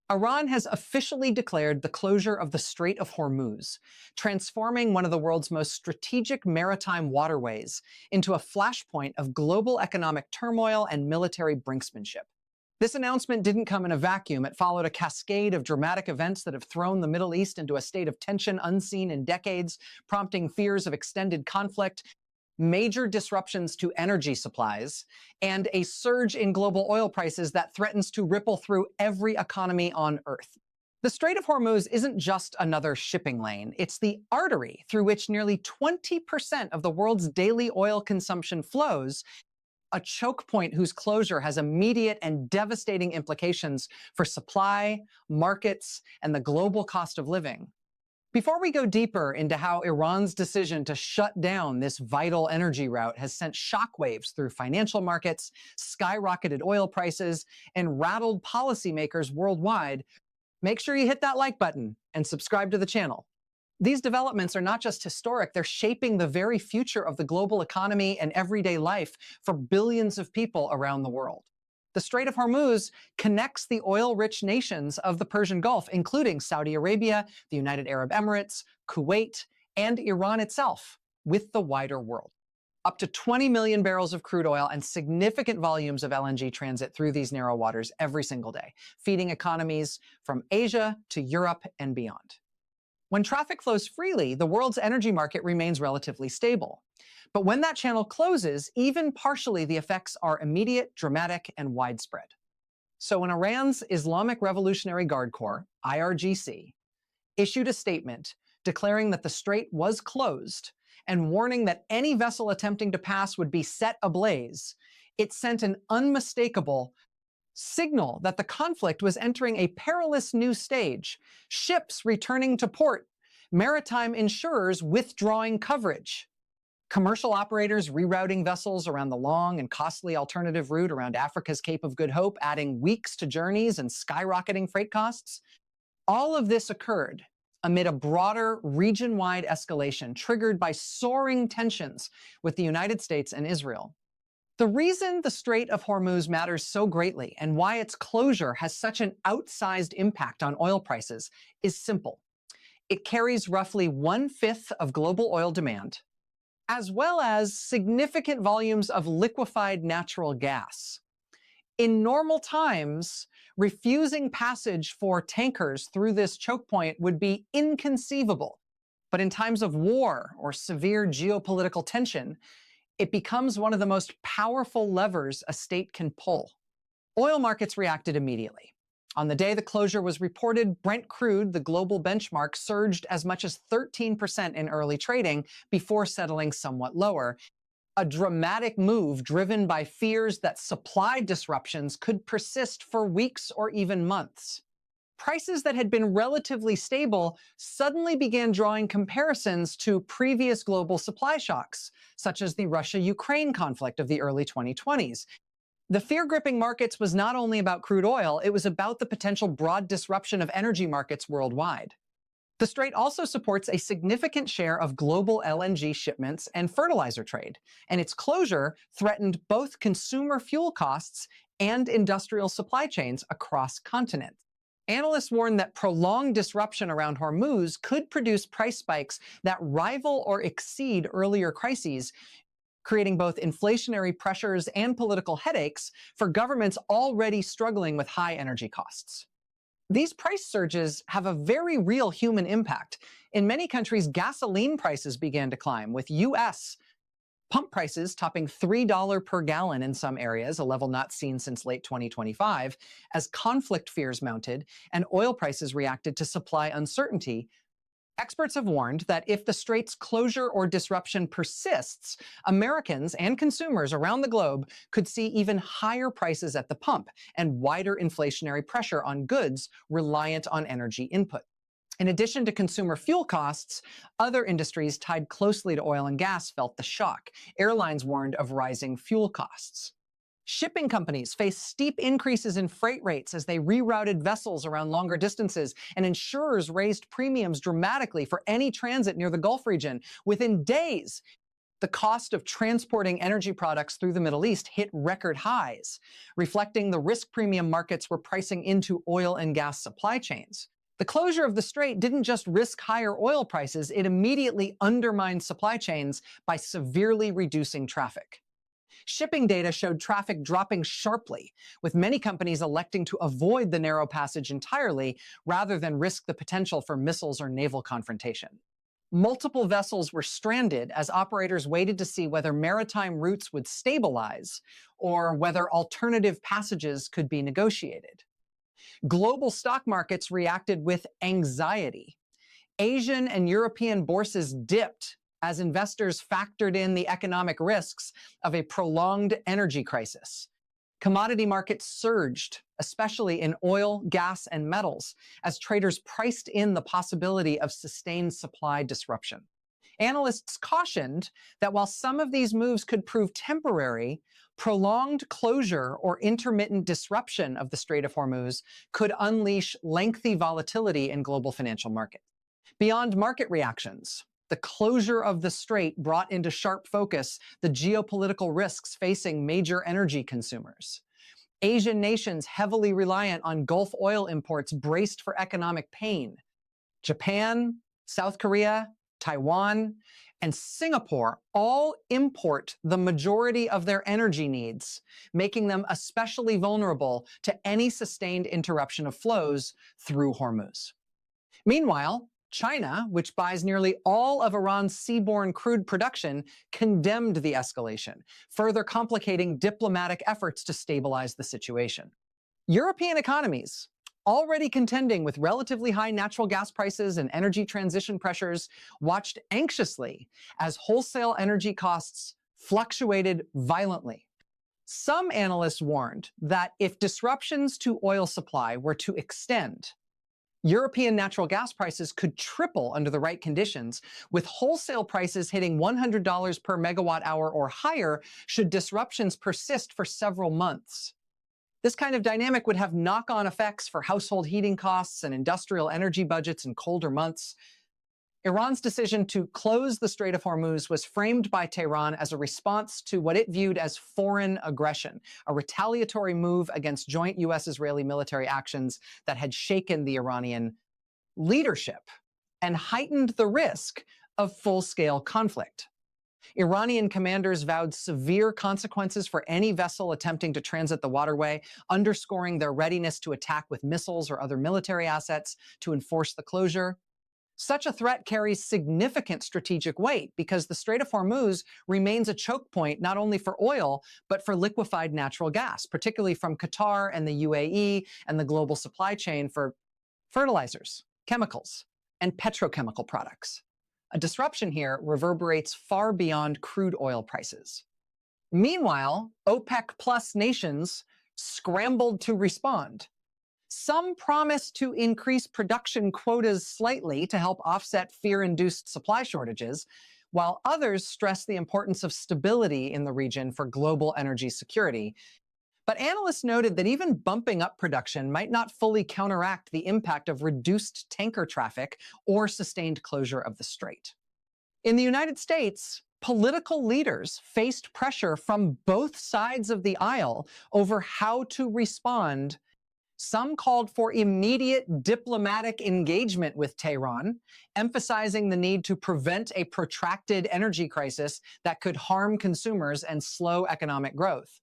Iran has officially declared the closure of the Strait of Hormuz, transforming one of the world's most strategic maritime waterways into a flashpoint of global economic turmoil and military brinksmanship. This announcement didn't come in a vacuum. It followed a cascade of dramatic events that have thrown the Middle East into a state of tension unseen in decades, prompting fears of extended conflict, major disruptions to energy supplies, and a surge in global oil prices that threatens to ripple through every economy on Earth. The Strait of Hormuz isn't just another shipping lane. It's the artery through which nearly 20% of the world's daily oil consumption flows, a choke point whose closure has immediate and devastating implications for supply, markets, and the global cost of living. Before we go deeper into how Iran's decision to shut down this vital energy route has sent shockwaves through financial markets, skyrocketed oil prices, and rattled policymakers worldwide, make sure you hit that like button and subscribe to the channel. These developments are not just historic, they're shaping the very future of the global economy and everyday life for billions of people around the world. The Strait of Hormuz connects the oil-rich nations of the Persian Gulf, including Saudi Arabia, the United Arab Emirates, Kuwait, and Iran itself, with the wider world. Up to 20 million barrels of crude oil and significant volumes of LNG transit through these narrow waters every single day, feeding economies from Asia to Europe and beyond. When traffic flows freely, the world's energy market remains relatively stable. But when that channel closes, even partially, the effects are immediate, dramatic, and widespread. So when Iran's Islamic Revolutionary Guard Corps, IRGC, issued a statement declaring that the strait was closed and warning that any vessel attempting to pass would be set ablaze, it sent an unmistakable signal that the conflict was entering a perilous new stage, ships returning to port, maritime insurers withdrawing coverage, commercial operators rerouting vessels around the long and costly alternative route around Africa's Cape of Good Hope, adding weeks to journeys and skyrocketing freight costs. All of this occurred amid a broader region-wide escalation triggered by soaring tensions with the United States and Israel. The reason the Strait of Hormuz matters so greatly and why its closure has such an outsized impact on oil prices is simple. It carries roughly 1/5 of global oil demand, as well as significant volumes of liquefied natural gas. In normal times, refusing passage for tankers through this choke point would be inconceivable. But in times of war or severe geopolitical tension, it becomes one of the most powerful levers a state can pull. Oil markets reacted immediately. On the day the closure was reported, Brent crude, the global benchmark, surged as much as 13% in early trading before settling somewhat lower. A dramatic move driven by fears that supply disruptions could persist for weeks or even months. Prices that had been relatively stable suddenly began drawing comparisons to previous global supply shocks, such as the Russia-Ukraine conflict of the early 2020s. The fear-gripping markets was not only about crude oil, it was about the potential broad disruption of energy markets worldwide. The Strait also supports a significant share of global LNG shipments and fertilizer trade, and its closure threatened both consumer fuel costs and industrial supply chains across continents. Analysts warn that prolonged disruption around Hormuz could produce price spikes that rival or exceed earlier crises, creating both inflationary pressures and political headaches for governments already struggling with high energy costs. These price surges have a very real human impact. In many countries, gasoline prices began to climb, with U.S. pump prices topping $3 per gallon in some areas, a level not seen since late 2025, as conflict fears mounted and oil prices reacted to supply uncertainty. Experts have warned that if the strait's closure or disruption persists, Americans and consumers around the globe could see even higher prices at the pump and wider inflationary pressure on goods reliant on energy input. In addition to consumer fuel costs, other industries tied closely to oil and gas felt the shock. Airlines warned of rising fuel costs. Shipping companies faced steep increases in freight rates as they rerouted vessels around longer distances, and insurers raised premiums dramatically for any transit near the Gulf region. Within days, the cost of transporting energy products through the Middle East hit record highs, reflecting the risk premium markets were pricing into oil and gas supply chains. The closure of the Strait didn't just risk higher oil prices, it immediately undermined supply chains by severely reducing traffic. Shipping data showed traffic dropping sharply, with many companies electing to avoid the narrow passage entirely rather than risk the potential for missiles or naval confrontation. Multiple vessels were stranded as operators waited to see whether maritime routes would stabilize or whether alternative passages could be negotiated. Global stock markets reacted with anxiety. Asian and European bourses dipped as investors factored in the economic risks of a prolonged energy crisis. Commodity markets surged, especially in oil, gas, and metals, as traders priced in the possibility of sustained supply disruption. Analysts cautioned that while some of these moves could prove temporary, prolonged closure or intermittent disruption of the Strait of Hormuz could unleash lengthy volatility in global financial markets. Beyond market reactions, the closure of the Strait brought into sharp focus the geopolitical risks facing major energy consumers. Asian nations heavily reliant on Gulf oil imports braced for economic pain. Japan, South Korea, Taiwan, and Singapore all import the majority of their energy needs, making them especially vulnerable to any sustained interruption of flows through Hormuz. Meanwhile, China, which buys nearly all of Iran's seaborne crude production, condemned the escalation, further complicating diplomatic efforts to stabilize the situation. European economies, already contending with relatively high natural gas prices and energy transition pressures, watched anxiously as wholesale energy costs fluctuated violently. Some analysts warned that if disruptions to oil supply were to extend, European natural gas prices could triple under the right conditions, with wholesale prices hitting $100 per megawatt hour or higher should disruptions persist for several months. This kind of dynamic would have knock-on effects for household heating costs and industrial energy budgets in colder months. Iran's decision to close the Strait of Hormuz was framed by Tehran as a response to what it viewed as foreign aggression, a retaliatory move against joint U.S.-Israeli military actions that had shaken the Iranian leadership and heightened the risk of full-scale conflict. Iranian commanders vowed severe consequences for any vessel attempting to transit the waterway, underscoring their readiness to attack with missiles or other military assets to enforce the closure. Such a threat carries significant strategic weight because the Strait of Hormuz remains a choke point not only for oil, but for liquefied natural gas, particularly from Qatar and the UAE and the global supply chain for fertilizers, chemicals, and petrochemical products. A disruption here reverberates far beyond crude oil prices. Meanwhile, OPEC Plus nations scrambled to respond. Some promised to increase production quotas slightly to help offset fear-induced supply shortages, while others stressed the importance of stability in the region for global energy security. But analysts noted that even bumping up production might not fully counteract the impact of reduced tanker traffic or sustained closure of the Strait. In the United States, political leaders faced pressure from both sides of the aisle over how to respond. Some called for immediate diplomatic engagement with Tehran, emphasizing the need to prevent a protracted energy crisis that could harm consumers and slow economic growth.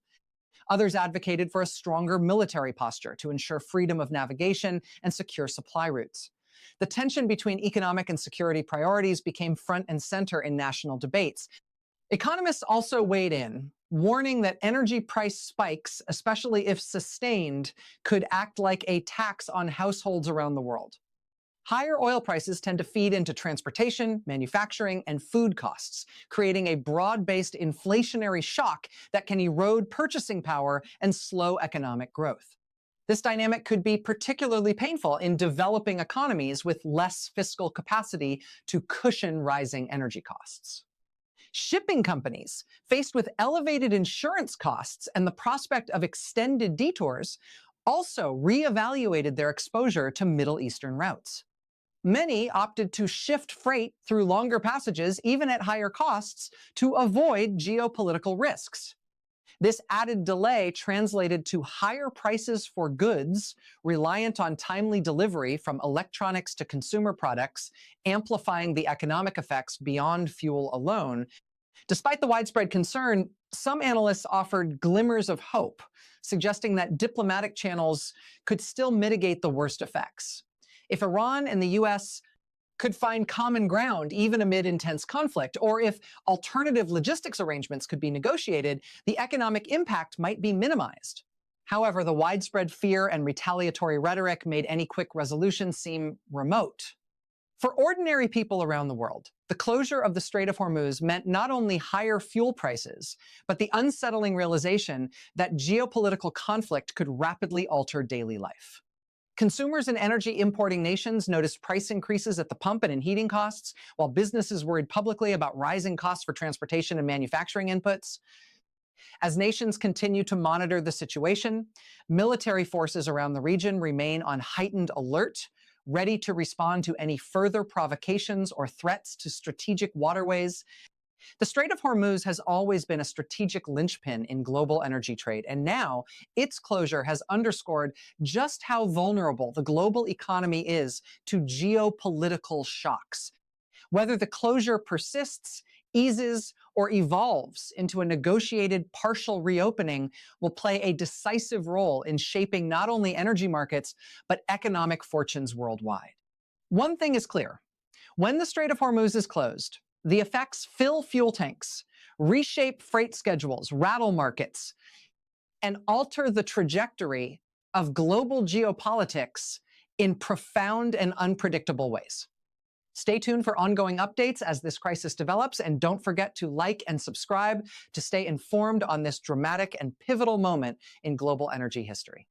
Others advocated for a stronger military posture to ensure freedom of navigation and secure supply routes. The tension between economic and security priorities became front and center in national debates. Economists also weighed in, warning that energy price spikes, especially if sustained, could act like a tax on households around the world. Higher oil prices tend to feed into transportation, manufacturing, and food costs, creating a broad-based inflationary shock that can erode purchasing power and slow economic growth. This dynamic could be particularly painful in developing economies with less fiscal capacity to cushion rising energy costs. Shipping companies, faced with elevated insurance costs and the prospect of extended detours, also reevaluated their exposure to Middle Eastern routes. Many opted to shift freight through longer passages, even at higher costs, to avoid geopolitical risks. This added delay translated to higher prices for goods reliant on timely delivery from electronics to consumer products, amplifying the economic effects beyond fuel alone. Despite the widespread concern, some analysts offered glimmers of hope, suggesting that diplomatic channels could still mitigate the worst effects. If Iran and the US could find common ground even amid intense conflict, or if alternative logistics arrangements could be negotiated, the economic impact might be minimized. However, the widespread fear and retaliatory rhetoric made any quick resolution seem remote. For ordinary people around the world, the closure of the Strait of Hormuz meant not only higher fuel prices, but the unsettling realization that geopolitical conflict could rapidly alter daily life. Consumers in energy importing nations noticed price increases at the pump and in heating costs, while businesses worried publicly about rising costs for transportation and manufacturing inputs. As nations continue to monitor the situation, military forces around the region remain on heightened alert, ready to respond to any further provocations or threats to strategic waterways. The Strait of Hormuz has always been a strategic linchpin in global energy trade, and now its closure has underscored just how vulnerable the global economy is to geopolitical shocks. Whether the closure persists, eases, or evolves into a negotiated partial reopening will play a decisive role in shaping not only energy markets, but economic fortunes worldwide. One thing is clear: when the Strait of Hormuz is closed, the effects fill fuel tanks, reshape freight schedules, rattle markets, and alter the trajectory of global geopolitics in profound and unpredictable ways. Stay tuned for ongoing updates as this crisis develops, and don't forget to like and subscribe to stay informed on this dramatic and pivotal moment in global energy history.